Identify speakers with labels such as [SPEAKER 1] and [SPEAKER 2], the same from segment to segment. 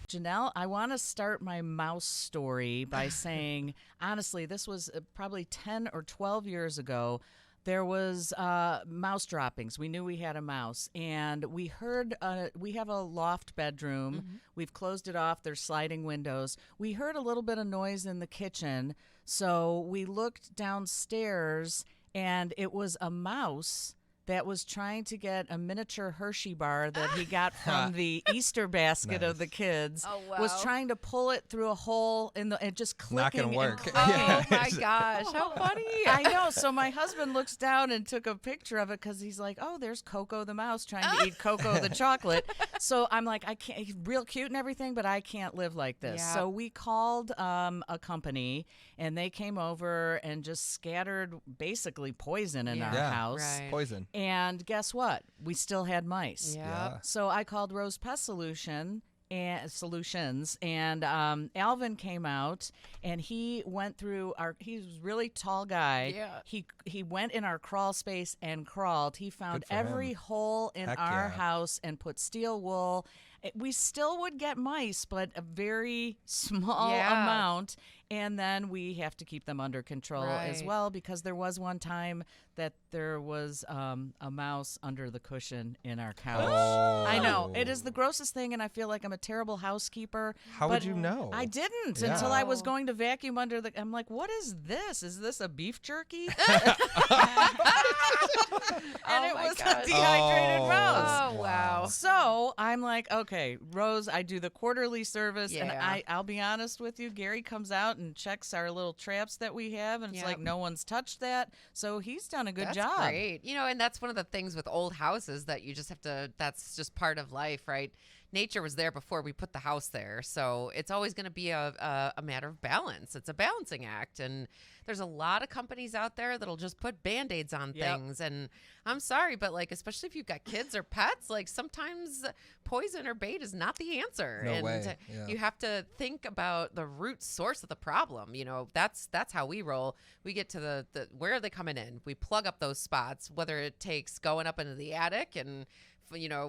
[SPEAKER 1] Janelle, I want to start my mouse story by saying, honestly, this was probably 10 or 12 years ago. There was mouse droppings. We knew we had a mouse, and we heard we have a loft bedroom. We've closed it off. There's sliding windows. We heard a little bit of noise in the kitchen, so we looked downstairs, and it was a mouse that was trying to get a miniature Hershey bar that he got from the Easter basket of the kids.
[SPEAKER 2] Oh, wow.
[SPEAKER 1] Was trying to pull it through a hole in the and just clicking.
[SPEAKER 3] Not gonna work.
[SPEAKER 1] And
[SPEAKER 2] Oh my gosh, how funny.
[SPEAKER 1] I know. So my husband looks down and took a picture of it because he's like, oh, there's Coco the mouse trying to eat Coco the chocolate. So I'm like, I can't, he's real cute and everything, but I can't live like this.
[SPEAKER 2] Yeah.
[SPEAKER 1] So we called a company, and they came over and just scattered basically poison in our house.
[SPEAKER 2] Right.
[SPEAKER 3] Poison.
[SPEAKER 1] And guess what? We still had mice.
[SPEAKER 2] Yeah.
[SPEAKER 1] So I called Rose Pest Solutions, and Alvin came out, and he went through he's a really tall guy.
[SPEAKER 2] Yeah.
[SPEAKER 1] He went in our crawl space and crawled. He found
[SPEAKER 3] Good for
[SPEAKER 1] every
[SPEAKER 3] him.
[SPEAKER 1] hole in
[SPEAKER 3] Heck
[SPEAKER 1] our
[SPEAKER 3] yeah.
[SPEAKER 1] house and put steel wool. We still would get mice, but a very small
[SPEAKER 2] Yeah.
[SPEAKER 1] amount. And then we have to keep them under control as
[SPEAKER 2] Right.
[SPEAKER 1] well, because there was one time that there was a mouse under the cushion in our couch. I know. It is the grossest thing, and I feel like I'm a terrible housekeeper.
[SPEAKER 3] How
[SPEAKER 1] but
[SPEAKER 3] would you know?
[SPEAKER 1] I didn't
[SPEAKER 3] Yeah.
[SPEAKER 1] until I was going to vacuum under the... I'm like, what is this? Is this a beef jerky? And it
[SPEAKER 2] my
[SPEAKER 1] was
[SPEAKER 2] gosh.
[SPEAKER 1] a dehydrated mouse.
[SPEAKER 2] Oh, wow.
[SPEAKER 1] So I'm like, okay, Rose, I do the quarterly service, and
[SPEAKER 2] Yeah.
[SPEAKER 1] I'll be honest with you, Gary comes out and checks our little traps that we have, and it's
[SPEAKER 2] Yep.
[SPEAKER 1] like no one's touched that. So he's done a good
[SPEAKER 2] That's
[SPEAKER 1] job.
[SPEAKER 2] great. You know, and that's one of the things with old houses that you just have to, that's just part of life, right? Nature was there before we put the house there. So it's always going to be a matter of balance. It's a balancing act. And there's a lot of companies out there that'll just put Band-Aids on
[SPEAKER 1] Yep.
[SPEAKER 2] things. And I'm sorry, but like, especially if you've got kids or pets, like sometimes poison or bait is not the answer.
[SPEAKER 3] No
[SPEAKER 2] and
[SPEAKER 3] way. Yeah.
[SPEAKER 2] you have to think about the root source of the problem. You know, that's how we roll. We get to the where are they coming in? We plug up those spots, whether it takes going up into the attic and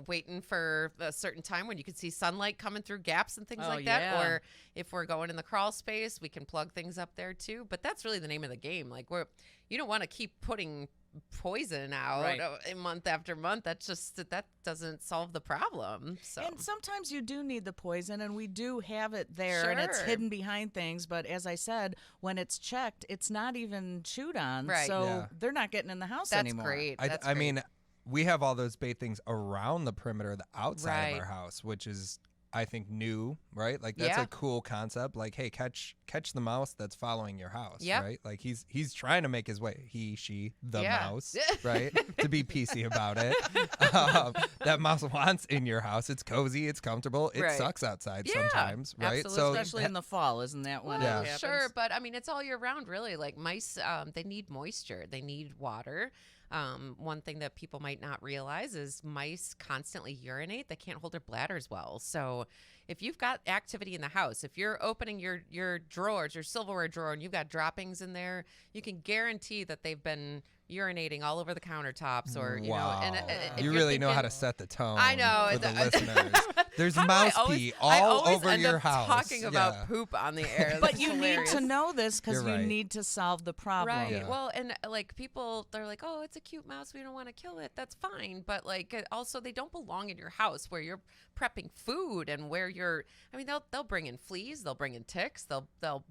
[SPEAKER 2] waiting for a certain time when you can see sunlight coming through gaps and things
[SPEAKER 1] Oh,
[SPEAKER 2] like that.
[SPEAKER 1] yeah.
[SPEAKER 2] Or if we're going in the crawl space, we can plug things up there too. But that's really the name of the game. Like you don't want to keep putting poison out
[SPEAKER 1] Right.
[SPEAKER 2] month after month. That doesn't solve the problem. So
[SPEAKER 1] And sometimes you do need the poison, and we do have it there, and it's
[SPEAKER 2] Sure.
[SPEAKER 1] hidden behind things. But as I said, when it's checked, it's not even chewed on.
[SPEAKER 2] Right.
[SPEAKER 1] So
[SPEAKER 3] Yeah.
[SPEAKER 1] they're not getting in the house
[SPEAKER 2] that's
[SPEAKER 1] anymore.
[SPEAKER 2] great.
[SPEAKER 3] I
[SPEAKER 2] That's great.
[SPEAKER 3] mean, we have all those bait things around the perimeter, the outside of
[SPEAKER 2] Right.
[SPEAKER 3] our house, which is, I think, new, right? Like that's
[SPEAKER 2] Yeah.
[SPEAKER 3] a cool concept. Like, hey, catch the mouse that's following your house,
[SPEAKER 2] Yep.
[SPEAKER 3] right? Like he's trying to make his way. He, she, the
[SPEAKER 2] Yeah.
[SPEAKER 3] mouse, right? To be PC about it. That mouse wants in your house. It's cozy. It's comfortable. It
[SPEAKER 2] Right.
[SPEAKER 3] sucks outside
[SPEAKER 2] Yeah,
[SPEAKER 3] sometimes, right?
[SPEAKER 2] absolutely.
[SPEAKER 1] Especially in the fall, isn't that when
[SPEAKER 3] Yeah.
[SPEAKER 1] it happens?
[SPEAKER 2] Sure, but I mean, it's all year round, really. Like mice, they need moisture, they need water. One thing that people might not realize is mice constantly urinate. They can't hold their bladders well. So if you've got activity in the house, if you're opening your drawers, your silverware drawer, and you've got droppings in there, you can guarantee that they've been urinating all over the countertops, or
[SPEAKER 3] wow.
[SPEAKER 2] if
[SPEAKER 3] You
[SPEAKER 2] you're
[SPEAKER 3] really know how
[SPEAKER 2] thinking-
[SPEAKER 3] to set the tone.
[SPEAKER 2] I know.
[SPEAKER 3] for the
[SPEAKER 2] How
[SPEAKER 3] listeners. There's
[SPEAKER 2] do I
[SPEAKER 3] mouse
[SPEAKER 2] always-
[SPEAKER 3] pee
[SPEAKER 2] I
[SPEAKER 3] all
[SPEAKER 2] always
[SPEAKER 3] over
[SPEAKER 2] end
[SPEAKER 3] your
[SPEAKER 2] up
[SPEAKER 3] house.
[SPEAKER 2] talking about
[SPEAKER 3] Yeah.
[SPEAKER 2] poop on the air.
[SPEAKER 1] But
[SPEAKER 2] That's
[SPEAKER 1] you
[SPEAKER 2] hilarious.
[SPEAKER 1] need to know this because
[SPEAKER 3] You're
[SPEAKER 1] you
[SPEAKER 3] right.
[SPEAKER 1] need to solve the problem.
[SPEAKER 2] Right.
[SPEAKER 3] Yeah.
[SPEAKER 2] Well, and like people, they're like, oh, it's a cute mouse. We don't want to kill it. That's fine. But like, also, they don't belong in your house where you're prepping food and where you're. I mean, they'll bring in fleas. They'll bring in ticks. They'll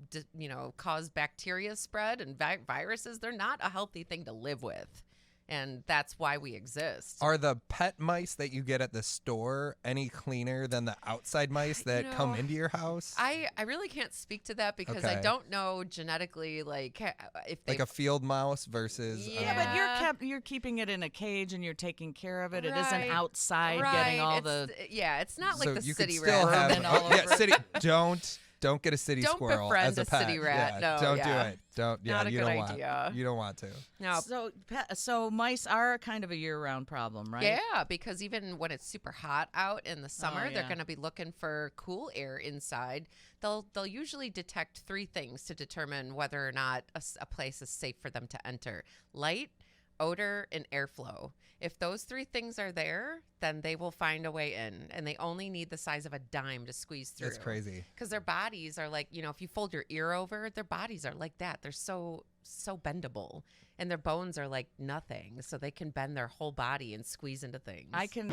[SPEAKER 2] cause bacteria spread and viruses. They're not a healthy thing to live with. And that's why we exist.
[SPEAKER 3] Are the pet mice that you get at the store any cleaner than the outside mice that come into your house?
[SPEAKER 2] I really can't speak to that because I
[SPEAKER 3] Okay.
[SPEAKER 2] don't know genetically, like if they
[SPEAKER 3] Like a field mouse versus
[SPEAKER 1] Yeah, but you're keeping it in a cage and you're taking care of it. It isn't
[SPEAKER 2] Right.
[SPEAKER 1] outside getting all the.
[SPEAKER 2] It's not like
[SPEAKER 3] so
[SPEAKER 2] the
[SPEAKER 3] you
[SPEAKER 2] city
[SPEAKER 3] could still
[SPEAKER 2] rat.
[SPEAKER 3] have
[SPEAKER 1] all
[SPEAKER 3] yeah,
[SPEAKER 1] over.
[SPEAKER 3] city. Don't get a city
[SPEAKER 2] Don't
[SPEAKER 3] squirrel
[SPEAKER 2] befriend
[SPEAKER 3] as a
[SPEAKER 2] a
[SPEAKER 3] pet.
[SPEAKER 2] city rat.
[SPEAKER 3] Yeah,
[SPEAKER 2] No,
[SPEAKER 3] don't
[SPEAKER 2] yeah.
[SPEAKER 3] do it. Don't. Yeah,
[SPEAKER 2] Not a
[SPEAKER 3] you
[SPEAKER 2] good
[SPEAKER 3] don't
[SPEAKER 2] idea.
[SPEAKER 3] want. You don't want to.
[SPEAKER 2] No.
[SPEAKER 1] So mice are kind of a year-round problem, right?
[SPEAKER 2] Yeah, because even when it's super hot out in the summer, they're
[SPEAKER 1] yeah.
[SPEAKER 2] going to be looking for cool air inside. They'll usually detect three things to determine whether or not a place is safe for them to enter: light, odor, and airflow. If those 3 things are there, then they will find a way in, and they only need the size of a dime to squeeze through.
[SPEAKER 3] That's crazy.
[SPEAKER 2] Because their bodies are like, if you fold your ear over, their bodies are like that. They're so bendable, and their bones are like nothing, so they can bend their whole body and squeeze into things.
[SPEAKER 1] I can